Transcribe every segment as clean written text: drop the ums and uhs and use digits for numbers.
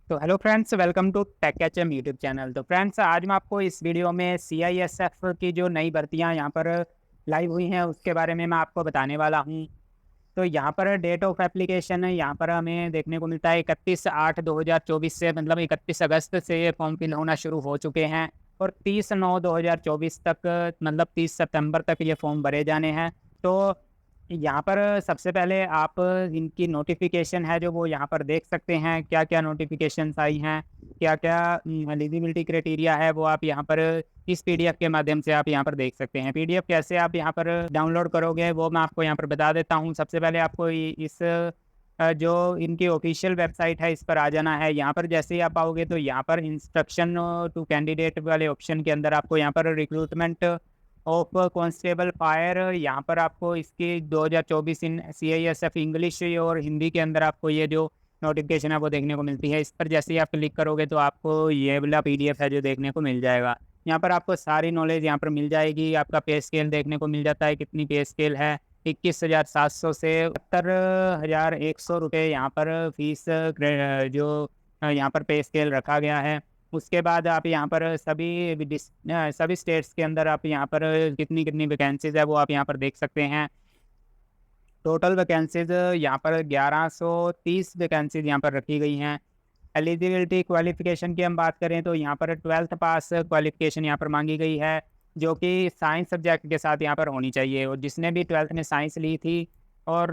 तो hello friends, welcome to tech HM YouTube channel. तो friends, आज मैं आपको इस वीडियो में सीआईएसएफ की जो नई भर्तियां यहाँ पर लाइव हुई हैं उसके बारे में मैं आपको बताने वाला हूँ। तो यहाँ पर डेट ऑफ एप्लीकेशन यहाँ पर हमें देखने को मिलता है 31/8/2024 से, मतलब 31 अगस्त से ये फॉर्म फिल होना शुरू हो चुके हैं और 30/9/2024 तक, मतलब 30 सितंबर तक ये फॉर्म भरे जाने हैं। तो यहाँ पर सबसे पहले आप इनकी नोटिफिकेशन है जो वो यहाँ पर देख सकते हैं, क्या क्या नोटिफिकेशंस आई हैं, क्या क्या एलिजिबिलिटी क्राइटेरिया है, वो आप यहाँ पर इस पीडीएफ के माध्यम से आप यहाँ पर देख सकते हैं। पीडीएफ कैसे आप यहाँ पर डाउनलोड करोगे वो मैं आपको यहाँ पर बता देता हूँ। सबसे पहले आपको इस जो इनकी ऑफिशियल वेबसाइट है इस पर आ जाना है। यहाँ पर जैसे ही आप आओगे तो यहाँ पर इंस्ट्रक्शन टू कैंडिडेट वाले ऑप्शन के अंदर आपको यहाँ पर रिक्रूटमेंट ऑफ कांस्टेबल फायर, यहाँ पर आपको इसकी 2024 इन सीआईएसएफ इंग्लिश और हिंदी के अंदर आपको ये जो नोटिफिकेशन है वो देखने को मिलती है। इस पर जैसे ही आप क्लिक करोगे तो आपको ये वाला पीडीएफ है जो देखने को मिल जाएगा। यहाँ पर आपको सारी नॉलेज यहाँ पर मिल जाएगी। आपका पे स्केल देखने को मिल जाता है, कितनी पे स्केल है, 21,700 से 72,100 रुपये यहाँ पर फीस जो यहाँ पर पे स्केल रखा गया है। उसके बाद आप यहाँ पर सभी स्टेट्स के अंदर आप यहाँ पर कितनी कितनी वैकेंसीज है वो आप यहाँ पर देख सकते हैं। टोटल वैकेंसीज यहाँ पर 1130 वैकेंसीज यहाँ पर रखी गई हैं। एलिजिबिलिटी क्वालिफिकेशन की हम बात करें तो यहाँ पर 12th पास क्वालिफिकेशन यहाँ पर मांगी गई है, जो कि साइंस सब्जेक्ट के साथ यहाँ पर होनी चाहिए। और जिसने भी 12th में साइंस ली थी और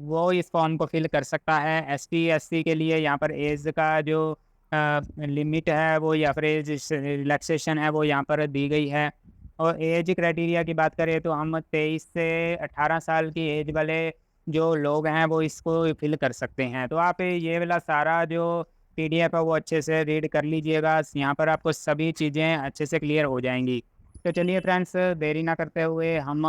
वो इस फॉर्म को फिल कर सकता है। एसटी एससी के लिए यहाँ पर एज का जो लिमिट है वो या फिर एज रिलैक्सेशन है वो यहाँ पर दी गई है। और एज क्राइटेरिया की बात करें तो हम 23 से 18 साल की एज वाले जो लोग हैं वो इसको फिल कर सकते हैं। तो आप ये वाला सारा जो पीडीएफ है वो अच्छे से रीड कर लीजिएगा, यहाँ पर आपको सभी चीज़ें अच्छे से क्लियर हो जाएंगी। तो चलिए फ्रेंड्स, देरी ना करते हुए हम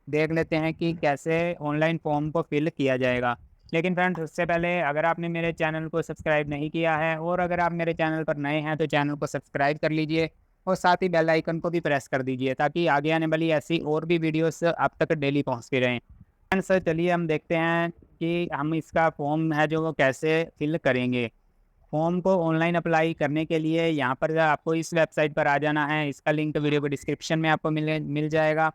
देख लेते हैं कि कैसे ऑनलाइन फॉर्म को फिल किया जाएगा। लेकिन फ्रेंड्स, उससे पहले अगर आपने मेरे चैनल को सब्सक्राइब नहीं किया है और अगर आप मेरे चैनल पर नए हैं तो चैनल को सब्सक्राइब कर लीजिए और साथ ही बेल आइकन को भी प्रेस कर दीजिए ताकि आगे आने वाली ऐसी और भी वीडियोस आप तक डेली पहुंचती रहें। फ्रेंड्स, चलिए हम देखते हैं कि हम इसका फॉर्म है जो वो कैसे फिल करेंगे। फॉर्म को ऑनलाइन अप्लाई करने के लिए यहाँ पर आपको इस वेबसाइट पर आ जाना है। इसका लिंक वीडियो के डिस्क्रिप्शन में आपको मिल जाएगा।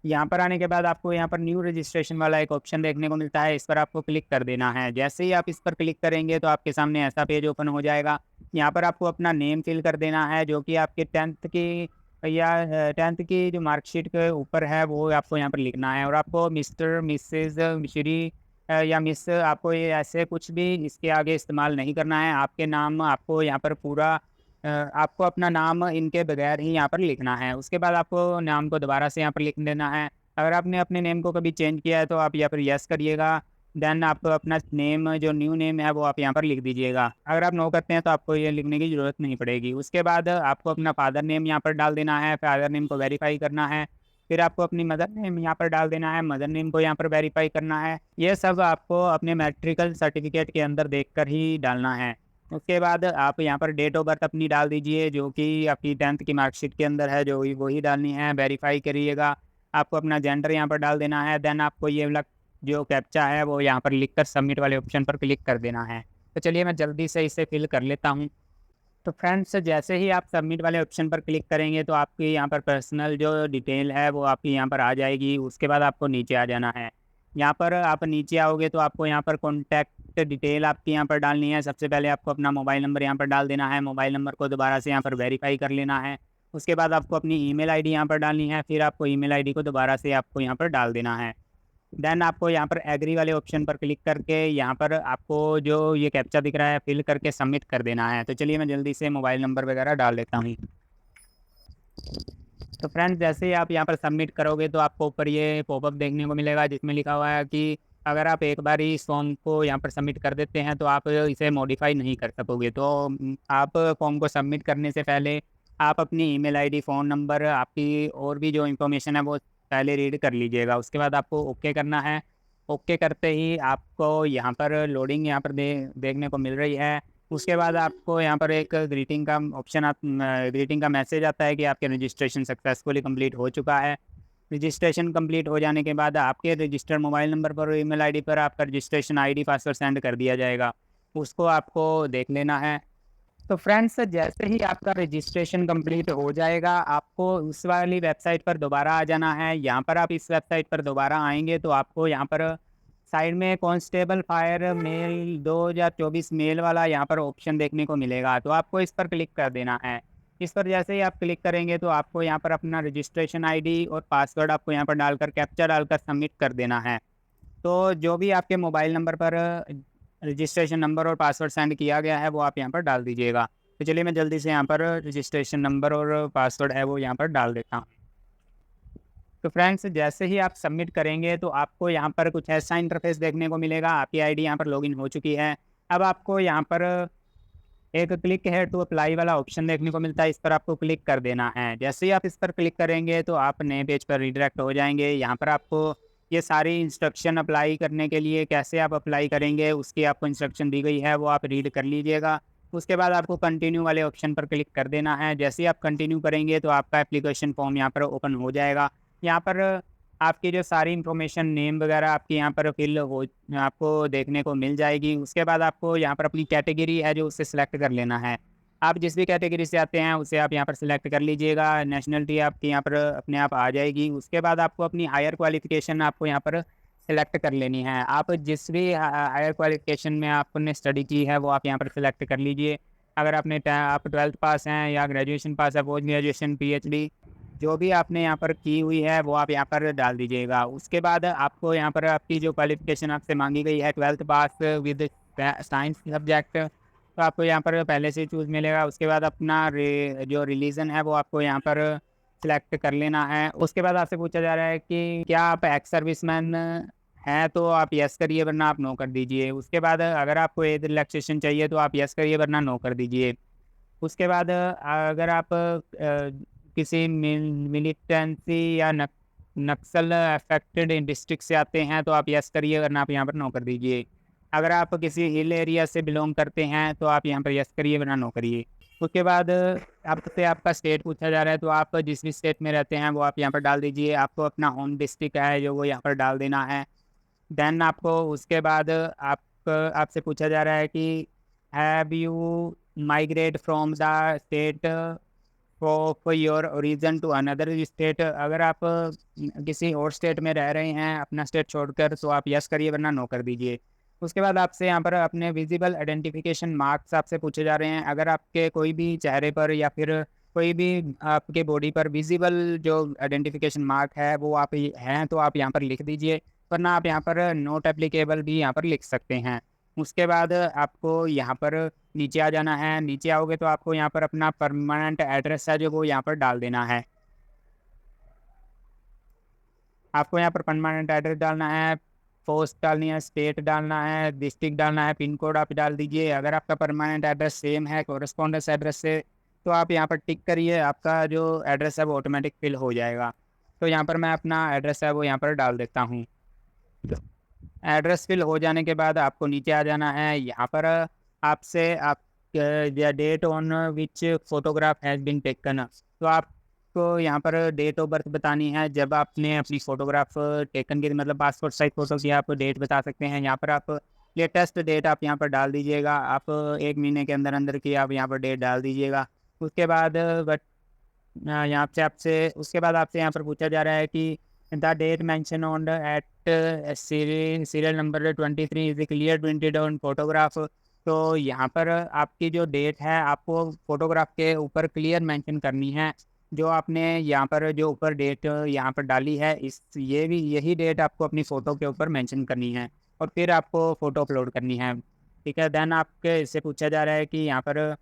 यहाँ पर आने के बाद आपको यहाँ पर न्यू रजिस्ट्रेशन वाला एक ऑप्शन देखने को मिलता है, इस पर आपको क्लिक कर देना है। जैसे ही आप इस पर क्लिक करेंगे तो आपके सामने ऐसा पेज ओपन हो जाएगा। यहाँ पर आपको अपना नेम फिल कर देना है, जो कि आपके 10th की या 10th की जो मार्कशीट के ऊपर है वो आपको यहाँ पर लिखना है। और आपको मिस्टर, मिसेज, श्री या मिस, आपको ये ऐसे कुछ भी इसके आगे इस्तेमाल नहीं करना है। आपके नाम आपको यहाँ पर पूरा आपको अपना नाम इनके बगैर ही यहाँ पर लिखना है। उसके बाद आपको नाम को दोबारा से यहाँ पर लिख देना है। अगर आपने अपने नेम को कभी चेंज किया है तो आप यहाँ पर यस करिएगा। देन आपको अपना नेम जो न्यू नेम है वो आप यहाँ पर लिख दीजिएगा। अगर आप नो करते हैं तो आपको ये लिखने की ज़रूरत नहीं पड़ेगी। उसके बाद आपको अपना फादर नेम यहाँ पर डाल देना है, फादर नेम को वेरीफाई करना है। फिर आपको अपनी मदर नेम यहाँ पर डाल देना है, मदर नेम को यहाँ पर वेरीफाई करना है। ये सब आपको अपने मैट्रिकल सर्टिफिकेट के अंदर देखकर ही डालना है। उसके बाद आप यहाँ पर डेट ऑफ बर्थ अपनी डाल दीजिए, जो कि आपकी 10th की मार्कशीट के अंदर है, जो वही डालनी है। वेरीफाई करिएगा। आपको अपना जेंडर यहाँ पर डाल देना है। देन आपको ये वाला जो कैप्चा है वो यहाँ पर लिखकर सबमिट वाले ऑप्शन पर क्लिक कर देना है। तो चलिए मैं जल्दी से इसे फिल कर लेता हूँ। तो फ्रेंड्स, जैसे ही आप सबमिट वाले ऑप्शन पर क्लिक करेंगे तो आपकी यहाँ पर पर्सनल जो डिटेल है वो आपकी यहाँ पर आ जाएगी। उसके बाद आपको नीचे आ जाना है। यहाँ पर आप नीचे आओगे तो आपको यहाँ पर कॉन्टैक्ट डिटेल आपकी यहाँ पर डालनी है। सबसे पहले आपको अपना मोबाइल नंबर यहाँ पर डाल देना है। मोबाइल नंबर को दोबारा से यहाँ पर वेरीफाई कर लेना है। उसके बाद आपको अपनी ईमेल आईडी यहाँ पर डालनी है। फिर आपको ईमेल आईडी को दोबारा से आपको यहाँ पर डाल देना है। देन आपको यहाँ पर एग्री वाले ऑप्शन पर क्लिक करके यहाँ पर आपको जो ये कैप्चा दिख रहा है फिल करके सबमिट कर देना है। तो चलिए मैं जल्दी से मोबाइल नंबर वगैरह डाल देता हूँ। तो फ्रेंड्स, जैसे ही आप यहाँ पर सबमिट करोगे तो आपको ऊपर ये पॉपअप देखने को मिलेगा जिसमें लिखा हुआ है कि अगर आप एक बार ही इस फॉर्म को यहाँ पर सबमिट कर देते हैं तो आप इसे मॉडिफाई नहीं कर सकोगे। तो आप फॉर्म को सबमिट करने से पहले आप अपनी ईमेल आईडी, फ़ोन नंबर, आपकी और भी जो इन्फॉर्मेशन है वो पहले रीड कर लीजिएगा। उसके बाद आपको ओके करना है। ओके करते ही आपको यहाँ पर लोडिंग यहाँ पर देखने को मिल रही है। उसके बाद आपको यहाँ पर एक ग्रीटिंग का मैसेज आता है कि आपके रजिस्ट्रेशन सक्सेसफुली कंप्लीट हो चुका है। रजिस्ट्रेशन कंप्लीट हो जाने के बाद आपके रजिस्टर्ड मोबाइल नंबर पर और ईमेल आईडी पर आपका रजिस्ट्रेशन आईडी पासवर्ड सेंड कर दिया जाएगा। उसको आपको देख लेना है। तो फ्रेंड्स, जैसे ही आपका रजिस्ट्रेशन कंप्लीट हो जाएगा, आपको उस वाली वेबसाइट पर दोबारा आ जाना है। यहाँ पर आप इस वेबसाइट पर दोबारा आएँगे तो आपको यहाँ पर साइड में कांस्टेबल फायर मेल 2024 मेल वाला यहाँ पर ऑप्शन देखने को मिलेगा, तो आपको इस पर क्लिक कर देना है। इस पर जैसे ही आप क्लिक करेंगे तो आपको यहाँ पर अपना रजिस्ट्रेशन आईडी और पासवर्ड आपको यहाँ पर डालकर कैप्चा डालकर सबमिट कर देना है। तो जो भी आपके मोबाइल नंबर पर रजिस्ट्रेशन नंबर और पासवर्ड सेंड किया गया है वो आप यहाँ पर डाल दीजिएगा। तो चलिए मैं जल्दी से यहाँ पर रजिस्ट्रेशन नंबर और पासवर्ड है वो यहाँ पर डाल देता हूँ। तो फ्रेंड्स, जैसे ही आप सबमिट करेंगे तो आपको यहाँ पर कुछ ऐसा इंटरफेस देखने को मिलेगा। आपकी आईडी यहाँ पर लॉगिन हो चुकी है। अब आपको यहाँ पर एक क्लिक है टू अप्लाई वाला ऑप्शन देखने को मिलता है, इस पर आपको क्लिक कर देना है। जैसे ही आप इस पर क्लिक करेंगे तो आप नए पेज पर रिडायरेक्ट हो जाएंगे। यहाँ पर आपको ये सारी इंस्ट्रक्शन अप्लाई करने के लिए कैसे आप अप्लाई करेंगे उसकी आपको इंस्ट्रक्शन दी गई है, वो आप रीड कर लीजिएगा। उसके बाद आपको कंटिन्यू वाले ऑप्शन पर क्लिक कर देना है। जैसे ही आप कंटिन्यू करेंगे तो आपका एप्लीकेशन फॉर्म यहाँ पर ओपन हो जाएगा। यहाँ पर आपकी जो सारी इन्फॉर्मेशन नेम वगैरह आपकी यहाँ पर फिल हो आपको देखने को मिल जाएगी। उसके बाद आपको यहाँ पर अपनी कैटेगरी है जो उसे सिलेक्ट कर लेना है। आप जिस भी कैटेगरी से आते हैं उसे आप यहाँ पर सिलेक्ट कर लीजिएगा। नेशनलिटी आपकी यहाँ पर अपने आप आ जाएगी। उसके बाद आपको अपनी हायर क्वालिफिकेशन आपको यहाँ पर सिलेक्ट कर लेनी है। आप जिस भी हायर क्वालिफिकेशन में आपने स्टडी की है वो आप यहाँ पर सिलेक्ट कर लीजिए। अगर आप 12th पास हैं या ग्रेजुएशन पास है, पोस्ट ग्रेजुएशन, पीएचडी जो भी आपने यहाँ पर की हुई है वो आप यहाँ पर डाल दीजिएगा। उसके बाद आपको यहाँ पर आपकी जो क्वालिफिकेशन आपसे मांगी गई है 12th pass with science subject, तो आपको यहाँ पर पहले से चूज़ मिलेगा। उसके बाद अपना जो रिलीजन है वो आपको यहाँ पर सिलेक्ट कर लेना है। उसके बाद आपसे पूछा जा रहा है कि क्या आप एक्स सर्विसमैन हैं, तो आप यस करिए वरना आप नो कर दीजिए। उसके बाद अगर आपको एज रिलैक्सेशन चाहिए तो आप यस करिए वरना नो कर दीजिए। उसके बाद अगर आप किसी मिलिटेंसी या नक्सल अफेक्टेड डिस्ट्रिक्ट से आते हैं तो आप यस करिए वरना आप यहाँ पर नो कर दीजिए। अगर आप किसी हिल एरिया से बिलोंग करते हैं तो आप यहाँ पर यस करिए वरना नो करिए। उसके बाद आपसे आपका स्टेट पूछा जा रहा है, तो आप जिस भी स्टेट में रहते हैं वो आप यहाँ पर डाल दीजिए। आपको अपना होम डिस्ट्रिक्ट है जो वो यहाँ पर डाल देना है। देन आपको उसके बाद आपसे पूछा जा रहा है कि have you migrate from the state for your origin to another state. अगर आप किसी और स्टेट में रह रहे हैं अपना स्टेट छोड़कर तो आप यस करिए वरना नो कर दीजिए। उसके बाद आपसे यहाँ पर अपने विजिबल आइडेंटिफिकेशन मार्क्स आपसे पूछे जा रहे हैं। अगर आपके कोई भी चेहरे पर या फिर कोई भी आपके बॉडी पर विजिबल जो आइडेंटिफिकेशन मार्क है वो आप हैं तो आप यहाँ पर लिख दीजिए, वरना आप यहाँ पर नोट एप्लीकेबल भी यहाँ पर लिख सकते हैं। उसके बाद आपको यहाँ पर नीचे आ जाना है। नीचे आओगे तो आपको यहाँ पर अपना परमानेंट एड्रेस है जो वो यहाँ पर डाल देना है। आपको यहाँ पर परमानेंट एड्रेस डालना है, पोस्ट डालनी है, स्टेट डालना है, डिस्ट्रिक्ट डालना है, पिन कोड आप डाल दीजिए। अगर आपका परमानेंट एड्रेस सेम है कोरेस्पोंडेंस एड्रेस से तो आप यहाँ पर टिक करिए, आपका जो एड्रेस है वो ऑटोमेटिक फिल हो जाएगा। तो यहाँ पर मैं अपना एड्रेस है वो यहाँ पर डाल देता हूँ। एड्रेस फिल हो जाने के बाद आपको नीचे आ जाना है। यहाँ पर आपसे आप date on which photograph has been taken, तो आपको यहाँ पर डेट ऑफ बर्थ बतानी है जब आपने अपनी फ़ोटोग्राफ टेकन की, मतलब पासपोर्ट साइज फ़ोटो की आप डेट बता सकते हैं। यहाँ पर आप लेटेस्ट डेट आप यहाँ पर डाल दीजिएगा। आप 1 महीने के अंदर अंदर की आप यहाँ पर डेट डाल दीजिएगा। उसके बाद यहाँ से आपसे उसके बाद आपसे यहाँ पर पूछा जा रहा है कि the date mention on at serial number 23 is clear printed on photograph. तो यहाँ पर आपकी जो डेट है आपको फोटोग्राफ के ऊपर क्लियर मेंशन करनी है। जो आपने यहाँ पर जो ऊपर डेट यहाँ पर डाली है यही डेट आपको अपनी फ़ोटो के ऊपर मेंशन करनी है और फिर आपको फ़ोटो अपलोड करनी है। ठीक है। देन आपके इससे पूछा जा रहा है कि यहाँ पर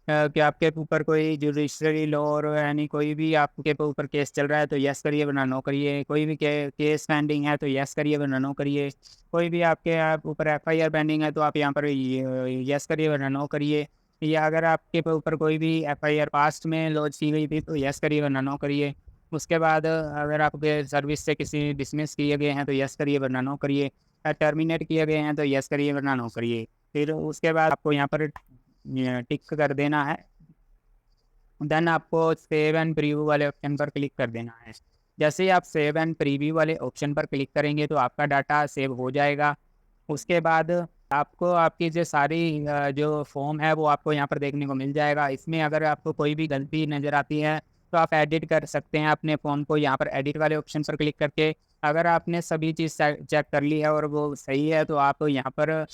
कि आपके ऊपर कोई जुडिशरी लॉ और यानी कोई भी आपके ऊपर केस चल रहा है तो यस करिए वरना नो करिए। कोई भी केस पेंडिंग है तो यस करिए वरना नो करिए। कोई भी आप ऊपर एफआईआर पेंडिंग है तो आप यहाँ पर यस करिए वरना नो करिए। या अगर आपके ऊपर कोई भी एफआईआर पास्ट में लॉन्च की गई थी तो यस करिए वरना नो करिए। उसके बाद अगर आपके सर्विस से किसी डिसमिस किए गए हैं तो यस करिए वरना नो करिए। टर्मिनेट किए गए हैं तो यस करिए वरना नो करिए। फिर उसके बाद आपको यहाँ पर टिक कर देना है। देन आपको सेव एंड प्रीव्यू वाले ऑप्शन पर क्लिक कर देना है। जैसे ही आप सेव एंड प्रीव्यू वाले ऑप्शन पर क्लिक करेंगे तो आपका डाटा सेव हो जाएगा। उसके बाद आपको आपकी जो सारी जो फ़ॉर्म है वो आपको यहाँ पर देखने को मिल जाएगा। इसमें अगर आपको कोई भी गलती नज़र आती है तो आप एडिट कर सकते हैं अपने फ़ॉर्म को यहाँ पर एडिट वाले ऑप्शन पर क्लिक करके। अगर आपने सभी चीज़ चेक कर ली है और वो सही है तो आप यहाँ पर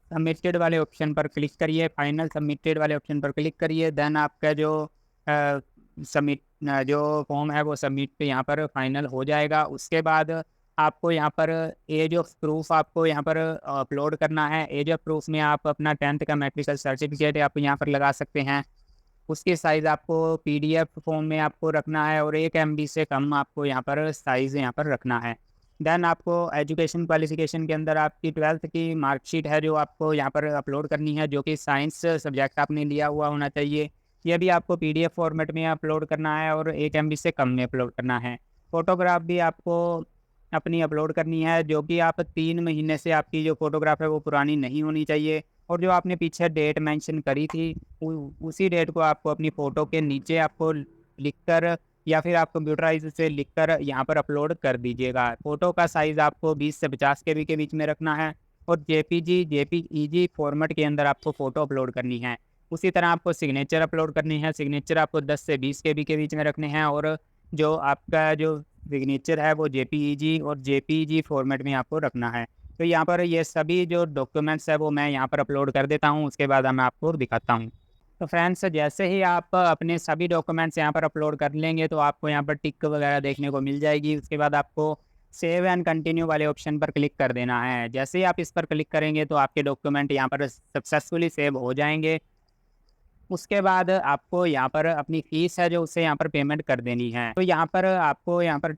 सबमिटेड वाले ऑप्शन पर क्लिक करिए, फाइनल सबमिटेड वाले ऑप्शन पर क्लिक करिए। देन आपका जो सबमिट जो फॉर्म है वो सबमिट पे यहाँ पर फाइनल हो जाएगा। उसके बाद आपको यहाँ पर एज ऑफ प्रूफ आपको यहाँ पर अपलोड करना है। एज ऑफ प्रूफ में आप अपना 10th का मेडिकल सर्टिफिकेट आप यहाँ पर लगा सकते हैं। उसकी साइज़ आपको पीडीएफ फॉर्म में आपको रखना है और 1 MB से कम आपको यहाँ पर साइज़ यहाँ पर रखना है। देन आपको एजुकेशन क्वालिफ़िकेशन के अंदर आपकी 12th की मार्कशीट है जो आपको यहाँ पर अपलोड करनी है, जो कि साइंस सब्जेक्ट आपने लिया हुआ होना चाहिए। ये भी आपको पीडीएफ फॉर्मेट में अपलोड करना है और 1 MB से कम में अपलोड करना है। फ़ोटोग्राफ भी आपको अपनी अपलोड करनी है, जो कि आप 3 महीने से आपकी जो फ़ोटोग्राफ है वो पुरानी नहीं होनी चाहिए। और जो आपने पीछे डेट मेंशन करी थी उसी डेट को आपको अपनी फ़ोटो के नीचे आपको लिखकर या फिर आप कंप्यूटराइज़ से लिखकर यहाँ पर अपलोड कर दीजिएगा। फ़ोटो का साइज़ आपको 20 से 50 केबी के बीच में रखना है और जेपीईजी फॉर्मेट के अंदर आपको फ़ोटो अपलोड करनी है। उसी तरह आपको सिग्नेचर अपलोड करनी है। सिग्नेचर आपको 10 से 20 केबी के बीच में रखने हैं और जो आपका जो सिग्नेचर है वो जेपीईजी और जेपीईजी फॉर्मेट में आपको रखना है। तो यहाँ पर ये सभी जो डॉक्यूमेंट्स है वो मैं यहाँ पर अपलोड कर देता हूँ, उसके बाद मैं आपको दिखाता हूँ। तो फ्रेंड्स जैसे ही आप अपने सभी डॉक्यूमेंट्स यहाँ पर अपलोड कर लेंगे तो आपको यहाँ पर टिक वगैरह देखने को मिल जाएगी। उसके बाद आपको सेव एंड कंटिन्यू वाले ऑप्शन पर क्लिक कर देना है। जैसे ही आप इस पर क्लिक करेंगे तो आपके डॉक्यूमेंट यहाँ पर सक्सेसफुली सेव हो जाएंगे। उसके बाद आपको यहाँ पर अपनी फ़ीस है जो उसे यहाँ पर पेमेंट कर देनी है। तो यहाँ पर आपको यहाँ पर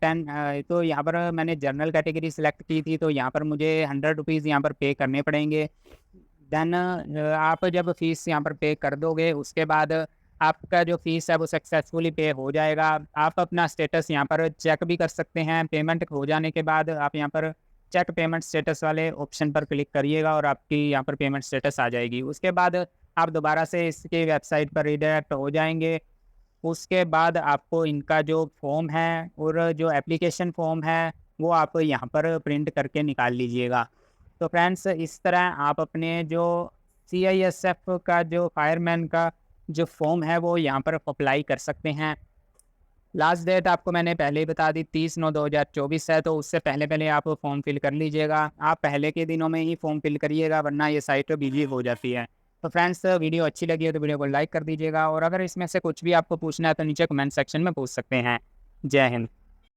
तो यहाँ पर मैंने जनरल कैटेगरी सिलेक्ट की थी तो यहाँ पर मुझे 100 रुपीज़ यहाँ पर पे करने पड़ेंगे। देन आप जब फ़ीस यहाँ पर पे कर दोगे उसके बाद आपका जो फ़ीस है वो सक्सेसफुली पे हो जाएगा। आप अपना स्टेटस यहाँ पर चेक भी कर सकते हैं। पेमेंट हो जाने के बाद आप यहाँ पर चेक पेमेंट स्टेटस वाले ऑप्शन पर क्लिक करिएगा और आपकी यहाँ पर पेमेंट स्टेटस आ जाएगी। उसके बाद आप दोबारा से इसकी वेबसाइट पर रिडायरेक्ट हो जाएंगे। उसके बाद आपको इनका जो फॉर्म है और जो एप्लीकेशन फॉर्म है वो आप यहाँ पर प्रिंट करके निकाल लीजिएगा। तो फ्रेंड्स इस तरह आप अपने जो CISF का जो फायरमैन का जो फॉर्म है वो यहाँ पर अप्लाई कर सकते हैं। लास्ट डेट आपको मैंने पहले ही बता दी 30/9/2024 है, तो उससे पहले आप फॉर्म फिल कर लीजिएगा। आप पहले के दिनों में ही फॉर्म फिल करिएगा वरना ये साइट बिजी हो जाती है। तो फ्रेंड्स वीडियो अच्छी लगी है तो वीडियो को लाइक कर दीजिएगा और अगर इसमें से कुछ भी आपको पूछना है तो नीचे कमेंट सेक्शन में पूछ सकते हैं। जय हिंद।